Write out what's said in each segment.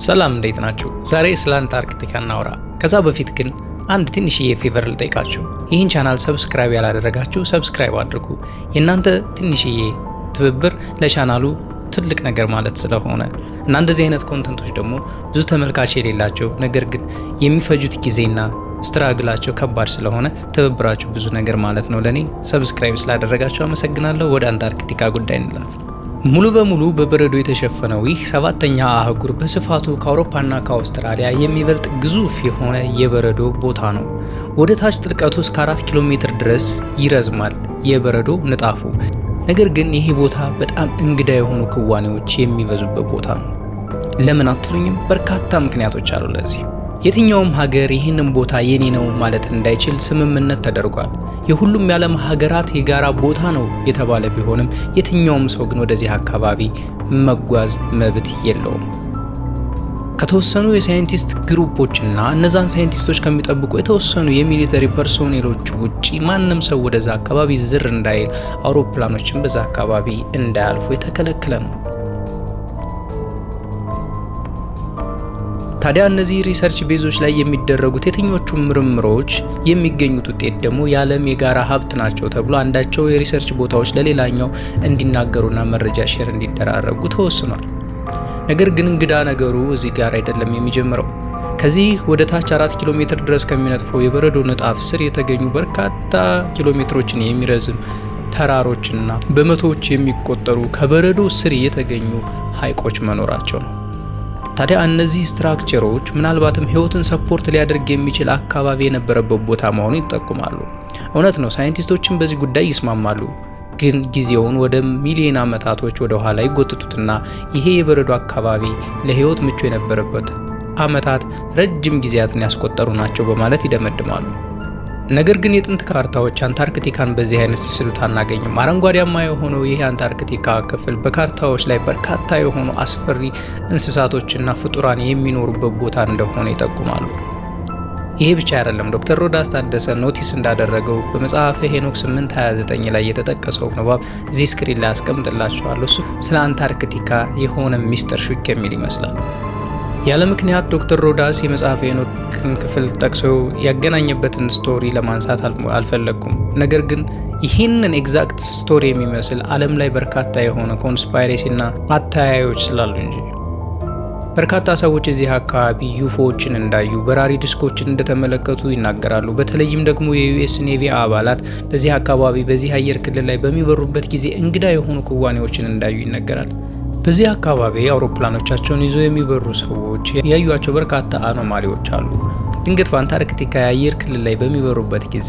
ሰላም እንዴት ናችሁ? ዛሬ ስለ አንታርክቲካ እናውራ። ከዛ በፊት ግን አንድ ትንሽዬ ፌቨር ልጠይቃችሁ። ይህን ቻናል ሰብስክራይብ ያላደረጋችሁ ሰብስክራይብ አድርጉ። የእናንተ ትንሽዬ ትብብር ለቻናሉ ትልቅ ነገር ማለት ስለሆነ እና እንደዚህ አይነት ኮንተንቶች ደግሞ ብዙ ተመልካች የሌላቸው ነገር ግን የሚፈጁት ጊዜና ስትራግላቸው ከባድ ስለሆነ ትብብራችሁ ብዙ ነገር ማለት ነው ለኔ። ሰብስክራይብ ስላደረጋችሁ አመሰግናለሁ። ወደ አንታርክቲካ ጉዳይ እንላለን። ሙሉ በሙሉ በበረዶ የተሸፈነው ይህ ሰባተኛ አህጉር በስፋቱ ከአውሮፓና ከአውስትራሊያ የሚበልጥ ግዙፍ የሆነ የበረዶ ቦታ ነው። ወደ ታች ጥልቀቱ እስከ 4 ኪሎ ሜትር ድረስ ይረዝማል የበረዶ ንጣፉ። ነገር ግን ይህ ቦታ በጣም እንግዳ የሆኑ ክዋኔዎች የሚበዙበት ቦታ ነው። ለምን አትሉኝም? በርካታ ምክንያቶች አሉ ለዚህ። የትኛውም ሀገር ይህንን ቦታ የኔ ነው ማለት እንዳይችል ስምምነት ተደርጓል። የሁሉም የዓለም ሀገራት የጋራ ቦታ ነው የተባለ ቢሆንም የትኛውም ሰው ግን ወደዚህ አካባቢ መጓዝ መብት የለውም። ከተወሰኑ የሳይንቲስት ግሩፖችና እነዛን ሳይንቲስቶች ከሚጠብቁ የተወሰኑ የሚሊተሪ ፐርሶኔሎች ውጪ ማንም ሰው ወደዛ አካባቢ ዝር እንዳይል፣ አውሮፕላኖችን በዛ አካባቢ እንዳያልፉ የተከለከለ ነው። ታዲያ እነዚህ ሪሰርች ቤዞች ላይ የሚደረጉት የትኞቹ ምርምሮች የሚገኙት ውጤት ደግሞ የዓለም የጋራ ሀብት ናቸው ተብሎ አንዳቸው የሪሰርች ቦታዎች ለሌላኛው እንዲናገሩና መረጃ ሼር እንዲደራረጉ ተወስኗል። ነገር ግን እንግዳ ነገሩ እዚህ ጋር አይደለም የሚጀምረው። ከዚህ ወደ ታች 4 ኪሎ ሜትር ድረስ ከሚነጥፈው የበረዶ ንጣፍ ስር የተገኙ በርካታ ኪሎ ሜትሮችን የሚረዝም ተራሮችና በመቶዎች የሚቆጠሩ ከበረዶ ስር የተገኙ ሐይቆች መኖራቸው ነው። ታዲያ እነዚህ ስትራክቸሮች ምናልባትም ህይወትን ሰፖርት ሊያደርግ የሚችል አካባቢ የነበረበት ቦታ መሆኑን ይጠቁማሉ። እውነት ነው፣ ሳይንቲስቶችን በዚህ ጉዳይ ይስማማሉ። ግን ጊዜውን ወደ ሚሊዮን ዓመታቶች ወደ ኋላ ይጎትቱትና ይሄ የበረዶ አካባቢ ለህይወት ምቹ የነበረበት ዓመታት ረጅም ጊዜያትን ያስቆጠሩ ናቸው በማለት ይደመድማሉ። ነገር ግን የጥንት ካርታዎች አንታርክቲካን በዚህ አይነት ሲስሉት አናገኝም። አረንጓዴያማ የሆነው ይህ አንታርክቲካ ክፍል በካርታዎች ላይ በርካታ የሆኑ አስፈሪ እንስሳቶችና ፍጡራን የሚኖሩበት ቦታ እንደሆነ ይጠቁማሉ። ይሄ ብቻ አይደለም። ዶክተር ሮዳስ ታደሰ ኖቲስ እንዳደረገው በመጽሐፈ ሄኖክ 829 ላይ የተጠቀሰው ንባብ እዚህ ስክሪን ላይ አስቀምጥላችኋለሁ። እሱ ስለ አንታርክቲካ የሆነ ሚስጥር ሹክ የሚል ይመስላል። ያለ ምክንያት ዶክተር ሮዳስ የመጽሐፈ ሄኖክን ክፍል ጠቅሶ ያገናኘበትን ስቶሪ ለማንሳት አልፈለግኩም። ነገር ግን ይህንን ኤግዛክት ስቶሪ የሚመስል ዓለም ላይ በርካታ የሆነ ኮንስፓይሬሲና አተያዮች ስላሉ እንጂ በርካታ ሰዎች እዚህ አካባቢ ዩፎዎችን እንዳዩ፣ በራሪ ዲስኮችን እንደተመለከቱ ይናገራሉ። በተለይም ደግሞ የዩኤስ ኔቪ አባላት በዚህ አካባቢ በዚህ አየር ክልል ላይ በሚበሩበት ጊዜ እንግዳ የሆኑ ክዋኔዎችን እንዳዩ ይነገራል። በዚህ አካባቢ አውሮፕላኖቻቸውን ይዞ የሚበሩ ሰዎች ያዩዋቸው በርካታ አኖማሊዎች አሉ። ድንገት በአንታርክቲካ የአየር ክልል ላይ በሚበሩበት ጊዜ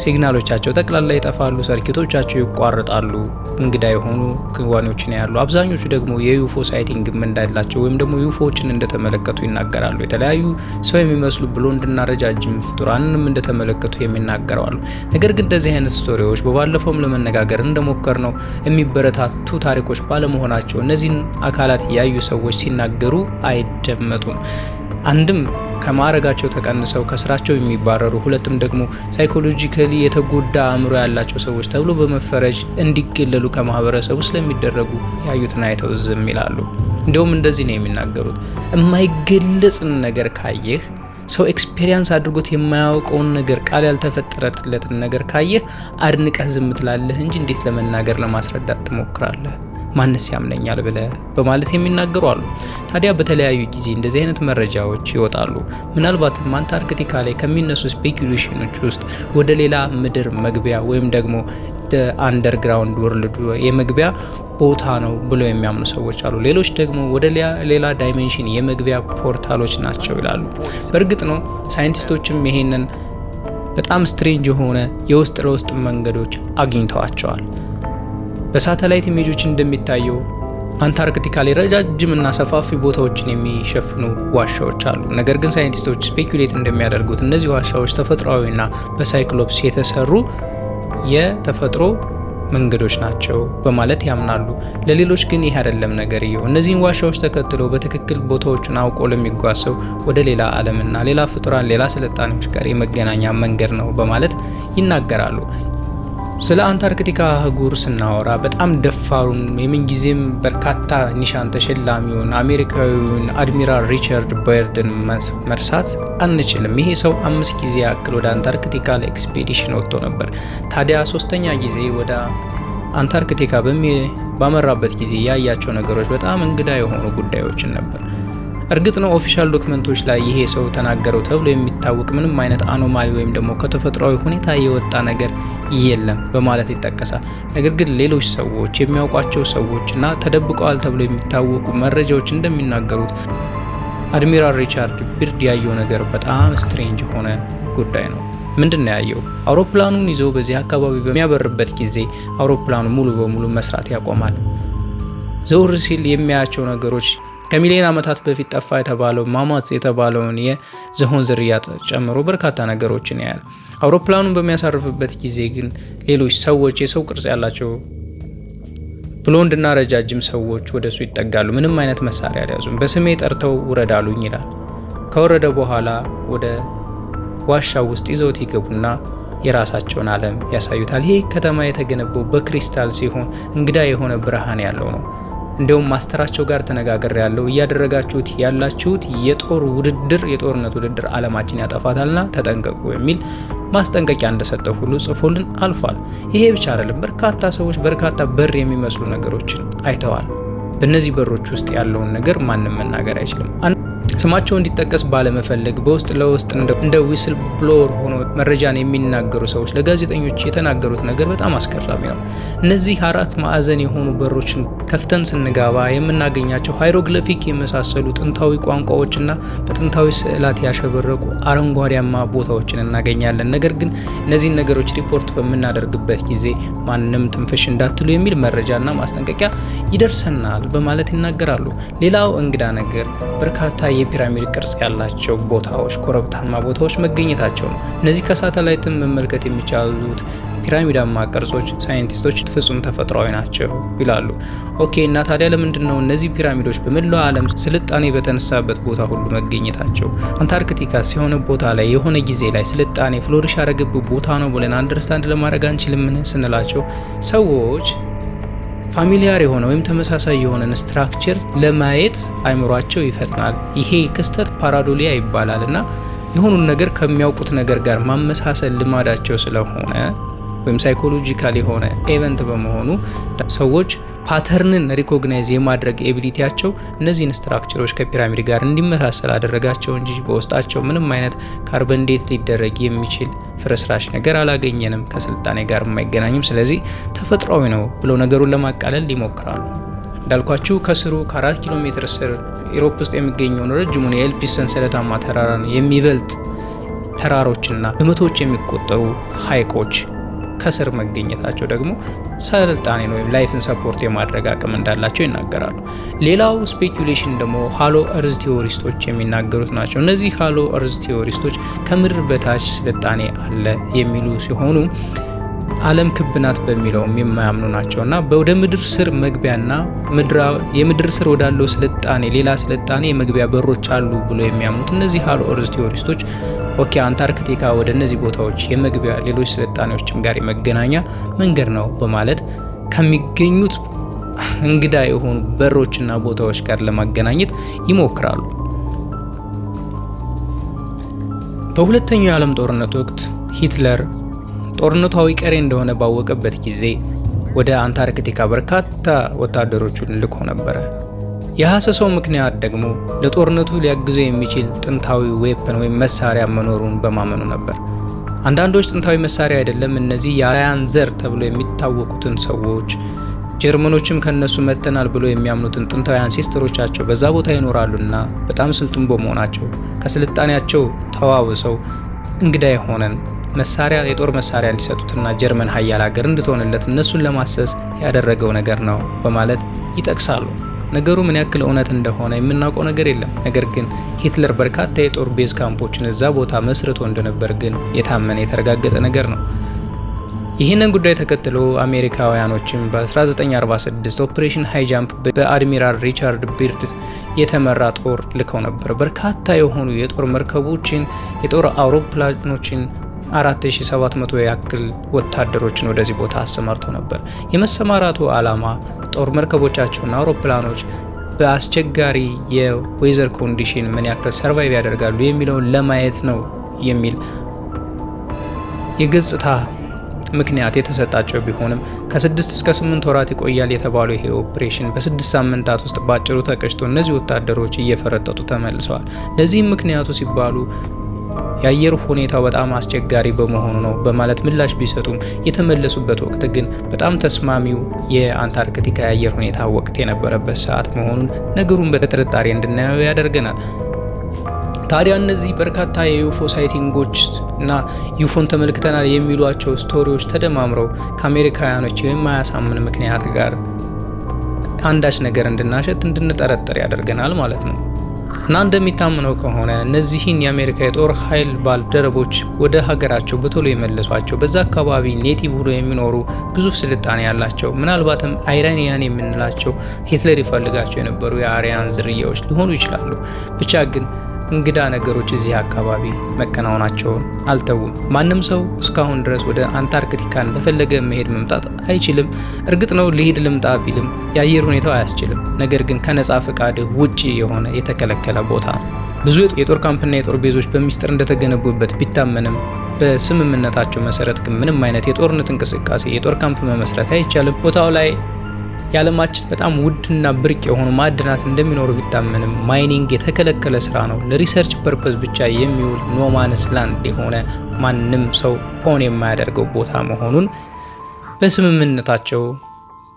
ሲግናሎቻቸው ጠቅላላ ይጠፋሉ፣ ሰርኪቶቻቸው ይቋረጣሉ፣ እንግዳ የሆኑ ክዋኔዎችን ያሉ። አብዛኞቹ ደግሞ የዩፎ ሳይቲንግም እንዳላቸው ወይም ደግሞ ዩፎዎችን እንደተመለከቱ ይናገራሉ። የተለያዩ ሰው የሚመስሉ ብሎንድና ረጃጅም ፍጡራንንም እንደተመለከቱ የሚናገረዋሉ። ነገር ግን እንደዚህ አይነት ስቶሪዎች በባለፈውም ለመነጋገር እንደሞከር ነው የሚበረታቱ ታሪኮች ባለመሆናቸው እነዚህን አካላት ያዩ ሰዎች ሲናገሩ አይደመጡም። አንድም ከማዕረጋቸው ተቀንሰው ከስራቸው የሚባረሩ፣ ሁለትም ደግሞ ሳይኮሎጂካሊ የተጎዳ አእምሮ ያላቸው ሰዎች ተብሎ በመፈረጅ እንዲገለሉ ከማህበረሰቡ ስለሚደረጉ ያዩትን አይተው ዝም ይላሉ። እንዲሁም እንደዚህ ነው የሚናገሩት፣ የማይገለጽን ነገር ካየህ፣ ሰው ኤክስፔሪየንስ አድርጎት የማያውቀውን ነገር፣ ቃል ያልተፈጠረለትን ነገር ካየህ አድንቀህ ዝም ትላለህ እንጂ እንዴት ለመናገር ለማስረዳት ትሞክራለህ? ማንስ ያምነኛል ብለህ በማለት የሚናገሩ አሉ። ታዲያ በተለያዩ ጊዜ እንደዚህ አይነት መረጃዎች ይወጣሉ። ምናልባትም አንታርክቲካ ላይ ከሚነሱ ስፔኩሌሽኖች ውስጥ ወደ ሌላ ምድር መግቢያ ወይም ደግሞ አንደርግራውንድ ወርልድ የመግቢያ ቦታ ነው ብለው የሚያምኑ ሰዎች አሉ። ሌሎች ደግሞ ወደ ሌላ ዳይሜንሽን የመግቢያ ፖርታሎች ናቸው ይላሉ። በእርግጥ ነው ሳይንቲስቶችም ይሄንን በጣም ስትሬንጅ የሆነ የውስጥ ለውስጥ መንገዶች አግኝተዋቸዋል። በሳተላይት ኢሜጆች እንደሚታየው አንታርክቲካ ላይ ረጃጅም እና ሰፋፊ ቦታዎችን የሚሸፍኑ ዋሻዎች አሉ። ነገር ግን ሳይንቲስቶች ስፔኩሌት እንደሚያደርጉት እነዚህ ዋሻዎች ተፈጥሯዊና በሳይክሎፕስ የተሰሩ የተፈጥሮ መንገዶች ናቸው በማለት ያምናሉ። ለሌሎች ግን ይህ አይደለም ነገርየው። እነዚህን ዋሻዎች ተከትለው በትክክል ቦታዎቹን አውቆ ለሚጓዝ ሰው ወደ ሌላ ዓለምና ሌላ ፍጡራን፣ ሌላ ስልጣኔዎች ጋር የመገናኛ መንገድ ነው በማለት ይናገራሉ። ስለ አንታርክቲካ አህጉር ስናወራ በጣም ደፋሩን የምንጊዜም በርካታ ኒሻን ተሸላሚውን አሜሪካዊውን አድሚራል ሪቻርድ ባየርድን መርሳት አንችልም። ይሄ ሰው 5 ጊዜ ያክል ወደ አንታርክቲካ ለኤክስፔዲሽን ወጥቶ ነበር። ታዲያ 3ኛ ጊዜ ወደ አንታርክቲካ ባመራበት ጊዜ ያያቸው ነገሮች በጣም እንግዳ የሆኑ ጉዳዮችን ነበር። እርግጥ ነው ኦፊሻል ዶክመንቶች ላይ ይሄ ሰው ተናገረው ተብሎ የሚታወቅ ምንም አይነት አኖማሊ ወይም ደግሞ ከተፈጥሯዊ ሁኔታ የወጣ ነገር የለም በማለት ይጠቀሳል። ነገር ግን ሌሎች ሰዎች የሚያውቋቸው ሰዎች እና ተደብቀዋል ተብሎ የሚታወቁ መረጃዎች እንደሚናገሩት አድሚራል ሪቻርድ ባየርድ ያየው ነገር በጣም ስትሬንጅ የሆነ ጉዳይ ነው። ምንድን ነው ያየው? አውሮፕላኑን ይዞ በዚህ አካባቢ በሚያበርበት ጊዜ አውሮፕላኑ ሙሉ በሙሉ መስራት ያቆማል። ዘውር ሲል የሚያያቸው ነገሮች ከሚሊዮን ዓመታት በፊት ጠፋ የተባለው ማማት የተባለውን የዝሆን ዝርያ ጨምሮ በርካታ ነገሮችን ያያል። አውሮፕላኑን በሚያሳርፍበት ጊዜ ግን ሌሎች ሰዎች የሰው ቅርጽ ያላቸው ብሎንድ እና ረጃጅም ሰዎች ወደሱ ይጠጋሉ። ምንም አይነት መሳሪያ አልያዙም። በስሜ ጠርተው ውረድ አሉኝ ይላል። ከወረደ በኋላ ወደ ዋሻው ውስጥ ይዘውት ይገቡና የራሳቸውን ዓለም ያሳዩታል። ይሄ ከተማ የተገነባው በክሪስታል ሲሆን እንግዳ የሆነ ብርሃን ያለው ነው። እንዲሁም ማስተራቸው ጋር ተነጋገር ያለው እያደረጋችሁት ያላችሁት የጦርነት ውድድር ዓለማችን ያጠፋታልና ተጠንቀቁ የሚል ማስጠንቀቂያ እንደሰጠው ሁሉ ጽፎልን አልፏል። ይሄ ብቻ አይደለም፣ በርካታ ሰዎች በርካታ በር የሚመስሉ ነገሮችን አይተዋል። በእነዚህ በሮች ውስጥ ያለውን ነገር ማንም መናገር አይችልም። ስማቸው እንዲጠቀስ ባለመፈለግ በውስጥ ለውስጥ እንደ ዊስል ብሎወር ሆኖ መረጃን የሚናገሩ ሰዎች ለጋዜጠኞች የተናገሩት ነገር በጣም አስገራሚ ነው። እነዚህ 4 ማዕዘን የሆኑ በሮችን ከፍተን ስንገባ የምናገኛቸው ሃይሮግሊፊክ የመሳሰሉ ጥንታዊ ቋንቋዎችና በጥንታዊ ስዕላት ያሸበረቁ አረንጓዴያማ ቦታዎችን እናገኛለን። ነገር ግን እነዚህን ነገሮች ሪፖርት በምናደርግበት ጊዜ ማንም ትንፍሽ እንዳትሉ የሚል መረጃና ማስጠንቀቂያ ይደርሰናል በማለት ይናገራሉ። ሌላው እንግዳ ነገር በርካታ የፒራሚድ ቅርጽ ያላቸው ቦታዎች፣ ኮረብታማ ቦታዎች መገኘታቸው ነው። እነዚህ ከሳተላይትም መመልከት የሚቻሉት ፒራሚዳማ ቅርጾች ሳይንቲስቶች ፍጹም ተፈጥሯዊ ናቸው ይላሉ። ኦኬ፣ እና ታዲያ ለምንድን ነው እነዚህ ፒራሚዶች በመላው ዓለም ስልጣኔ በተነሳበት ቦታ ሁሉ መገኘታቸው? አንታርክቲካ ሲሆን ቦታ ላይ የሆነ ጊዜ ላይ ስልጣኔ ፍሎሪሽ ያደረገበት ቦታ ነው ብለን አንደርስታንድ ለማድረግ አንችልምን ስንላቸው ሰዎች ፋሚሊያር የሆነ ወይም ተመሳሳይ የሆነን ስትራክቸር ለማየት አይምሯቸው ይፈጥናል። ይሄ ክስተት ፓራዶሊያ ይባላል እና የሆኑን ነገር ከሚያውቁት ነገር ጋር ማመሳሰል ልማዳቸው ስለሆነ ወይም ሳይኮሎጂካል የሆነ ኤቨንት በመሆኑ ሰዎች ፓተርንን ሪኮግናይዝ የማድረግ ኤቢሊቲያቸው እነዚህን ስትራክቸሮች ከፒራሚድ ጋር እንዲመሳሰል አደረጋቸው እንጂ በውስጣቸው ምንም አይነት ካርበን ዴት ሊደረግ የሚችል ፍርስራሽ ነገር አላገኘንም፣ ከስልጣኔ ጋር የማይገናኝም፣ ስለዚህ ተፈጥሯዊ ነው ብለው ነገሩን ለማቃለል ይሞክራሉ። እንዳልኳችሁ ከስሩ ከ4 ኪሎ ሜትር ስር ኢሮፕ ውስጥ የሚገኘውን ረጅሙን የኤልፒስ ሰንሰለታማ ተራራን የሚበልጥ ተራሮችና በመቶዎች የሚቆጠሩ ሐይቆች ከስር መገኘታቸው ደግሞ ስልጣኔን ወይም ላይፍን ሰፖርት የማድረግ አቅም እንዳላቸው ይናገራሉ። ሌላው ስፔኩሌሽን ደግሞ ሃሎ እርዝ ቲዎሪስቶች የሚናገሩት ናቸው። እነዚህ ሃሎ እርዝ ቲዎሪስቶች ከምድር በታች ስልጣኔ አለ የሚሉ ሲሆኑ ዓለም ክብ ናት በሚለውም የማያምኑ ናቸውና ወደ ምድር ስር መግቢያና የምድር ስር ወዳለው ስልጣኔ ሌላ ስልጣኔ የመግቢያ በሮች አሉ ብሎ የሚያምኑት እነዚህ ሃሎ እርዝ ቲዎሪስቶች ኦኬ፣ አንታርክቲካ ወደ እነዚህ ቦታዎች የመግቢያ ሌሎች ስልጣኔዎችም ጋር የመገናኛ መንገድ ነው በማለት ከሚገኙት እንግዳ የሆኑ በሮችና ቦታዎች ጋር ለማገናኘት ይሞክራሉ። በሁለተኛው የዓለም ጦርነት ወቅት ሂትለር ጦርነቱ አይቀሬ እንደሆነ ባወቀበት ጊዜ ወደ አንታርክቲካ በርካታ ወታደሮቹን ልኮ ነበረ። የሐሰሰው ምክንያት ደግሞ ለጦርነቱ ሊያግዘው የሚችል ጥንታዊ ዌፐን ወይም መሳሪያ መኖሩን በማመኑ ነበር። አንዳንዶች ጥንታዊ መሳሪያ አይደለም እነዚህ የአርያን ዘር ተብሎ የሚታወቁትን ሰዎች ጀርመኖችም ከነሱ መተናል ብሎ የሚያምኑትን ጥንታዊ አንሴስተሮቻቸው በዛ ቦታ ይኖራሉና በጣም ስልጡን በመሆናቸው ከስልጣኔያቸው ተዋውሰው እንግዳ የሆነን መሳሪያ የጦር መሳሪያ ሊሰጡትና ጀርመን ሀያል ሀገር እንድትሆንለት እነሱን ለማሰስ ያደረገው ነገር ነው በማለት ይጠቅሳሉ። ነገሩ ምን ያክል እውነት እንደሆነ የምናውቀው ነገር የለም። ነገር ግን ሂትለር በርካታ የጦር ቤዝ ካምፖችን እዛ ቦታ መስርቶ እንደነበር ግን የታመነ የተረጋገጠ ነገር ነው። ይህንን ጉዳይ ተከትሎ አሜሪካውያኖችም በ1946 ኦፕሬሽን ሃይ ጃምፕ በአድሚራል ሪቻርድ ባየርድ የተመራ ጦር ልከው ነበር። በርካታ የሆኑ የጦር መርከቦችን፣ የጦር አውሮፕላኖችን 4700 ያክል ወታደሮችን ወደዚህ ቦታ አሰማርቶ ነበር። የመሰማራቱ ዓላማ ጦር መርከቦቻቸውና አውሮፕላኖች በአስቸጋሪ የዌዘር ኮንዲሽን ምን ያክል ሰርቫይቭ ያደርጋሉ የሚለውን ለማየት ነው የሚል የገጽታ ምክንያት የተሰጣቸው ቢሆንም ከ6 እስከ 8 ወራት ይቆያል የተባለው ይሄ ኦፕሬሽን በ6 ሳምንታት ውስጥ ባጭሩ ተቀጭቶ እነዚህ ወታደሮች እየፈረጠጡ ተመልሰዋል። ለዚህም ምክንያቱ ሲባሉ የአየር ሁኔታው በጣም አስቸጋሪ በመሆኑ ነው በማለት ምላሽ ቢሰጡም የተመለሱበት ወቅት ግን በጣም ተስማሚው የአንታርክቲካ የአየር ሁኔታ ወቅት የነበረበት ሰዓት መሆኑን ነገሩን በጥርጣሬ እንድናየው ያደርገናል። ታዲያ እነዚህ በርካታ የዩፎ ሳይቲንጎች እና ዩፎን ተመልክተናል የሚሏቸው ስቶሪዎች ተደማምረው ከአሜሪካውያኖች የማያሳምን ምክንያት ጋር አንዳች ነገር እንድናሸት እንድንጠረጠር ያደርገናል ማለት ነው። እና እንደሚታመነው ከሆነ እነዚህን የአሜሪካ የጦር ኃይል ባልደረቦች ወደ ሀገራቸው በቶሎ የመለሷቸው በዛ አካባቢ ኔቲቭ ሆኖ የሚኖሩ ግዙፍ ስልጣኔ ያላቸው ምናልባትም አይራኒያን የምንላቸው ሂትለር ይፈልጋቸው የነበሩ የአሪያን ዝርያዎች ሊሆኑ ይችላሉ። ብቻ ግን እንግዳ ነገሮች እዚህ አካባቢ መከናወናቸውን አልተውም። ማንም ሰው እስካሁን ድረስ ወደ አንታርክቲካ እንደፈለገ መሄድ መምጣት አይችልም። እርግጥ ነው ልሂድ ልምጣ ቢልም የአየር ሁኔታው አያስችልም። ነገር ግን ከነጻ ፈቃድ ውጪ የሆነ የተከለከለ ቦታ ነው። ብዙ የጦር ካምፕና የጦር ቤዞች በሚስጥር እንደተገነቡበት ቢታመንም በስምምነታቸው መሰረት ግን ምንም አይነት የጦርነት እንቅስቃሴ የጦር ካምፕ መመስረት አይቻልም። ቦታው ላይ የዓለማችን በጣም ውድና ብርቅ የሆኑ ማዕድናት እንደሚኖሩ ቢታመንም ማይኒንግ የተከለከለ ስራ ነው። ለሪሰርች ፐርፐዝ ብቻ የሚውል ኖማንስ ላንድ የሆነ ማንም ሰው ኦን የማያደርገው ቦታ መሆኑን በስምምነታቸው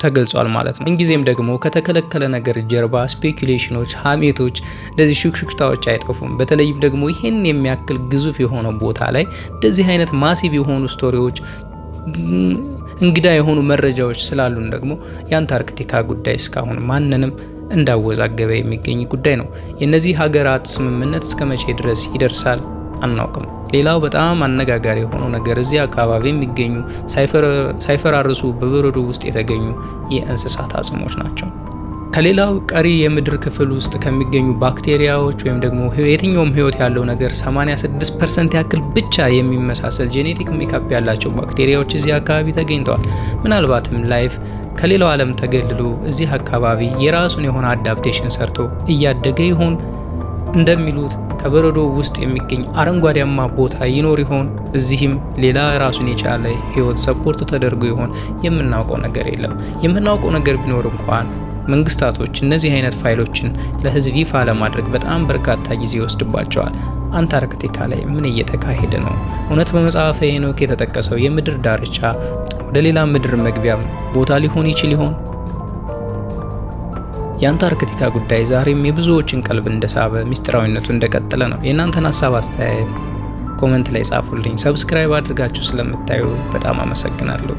ተገልጿል ማለት ነው። እንጊዜም ደግሞ ከተከለከለ ነገር ጀርባ ስፔኩሌሽኖች፣ ሀሜቶች፣ እንደዚህ ሹክሹክታዎች አይጠፉም። በተለይም ደግሞ ይህን የሚያክል ግዙፍ የሆነ ቦታ ላይ እንደዚህ አይነት ማሲቭ የሆኑ ስቶሪዎች እንግዳ የሆኑ መረጃዎች ስላሉን ደግሞ የአንታርክቲካ ጉዳይ እስካሁን ማንንም እንዳወዛገበ የሚገኝ ጉዳይ ነው። የእነዚህ ሀገራት ስምምነት እስከ መቼ ድረስ ይደርሳል አናውቅም። ሌላው በጣም አነጋጋሪ የሆነው ነገር እዚህ አካባቢ የሚገኙ ሳይፈራርሱ በበረዶ ውስጥ የተገኙ የእንስሳት አጽሞች ናቸው። ከሌላው ቀሪ የምድር ክፍል ውስጥ ከሚገኙ ባክቴሪያዎች ወይም ደግሞ የትኛውም ህይወት ያለው ነገር 86% ያክል ብቻ የሚመሳሰል ጄኔቲክ ሜካፕ ያላቸው ባክቴሪያዎች እዚህ አካባቢ ተገኝተዋል። ምናልባትም ላይፍ ከሌላው ዓለም ተገልሎ እዚህ አካባቢ የራሱን የሆነ አዳፕቴሽን ሰርቶ እያደገ ይሆን? እንደሚሉት ከበረዶ ውስጥ የሚገኝ አረንጓዴያማ ቦታ ይኖር ይሆን? እዚህም ሌላ ራሱን የቻለ ህይወት ሰፖርት ተደርጎ ይሆን? የምናውቀው ነገር የለም። የምናውቀው ነገር ቢኖር እንኳን መንግስታቶች እነዚህ አይነት ፋይሎችን ለህዝብ ይፋ ለማድረግ በጣም በርካታ ጊዜ ይወስድባቸዋል። አንታርክቲካ ላይ ምን እየተካሄደ ነው? እውነት በመጽሐፈ ሄኖክ የተጠቀሰው የምድር ዳርቻ ወደ ሌላ ምድር መግቢያ ቦታ ሊሆን ይችል ይሆን? የአንታርክቲካ ጉዳይ ዛሬም የብዙዎችን ቀልብ እንደሳበ ሚስጥራዊነቱ እንደቀጠለ ነው። የእናንተን ሀሳብ አስተያየት ኮመንት ላይ ጻፉልኝ። ሰብስክራይብ አድርጋችሁ ስለምታዩ በጣም አመሰግናለሁ።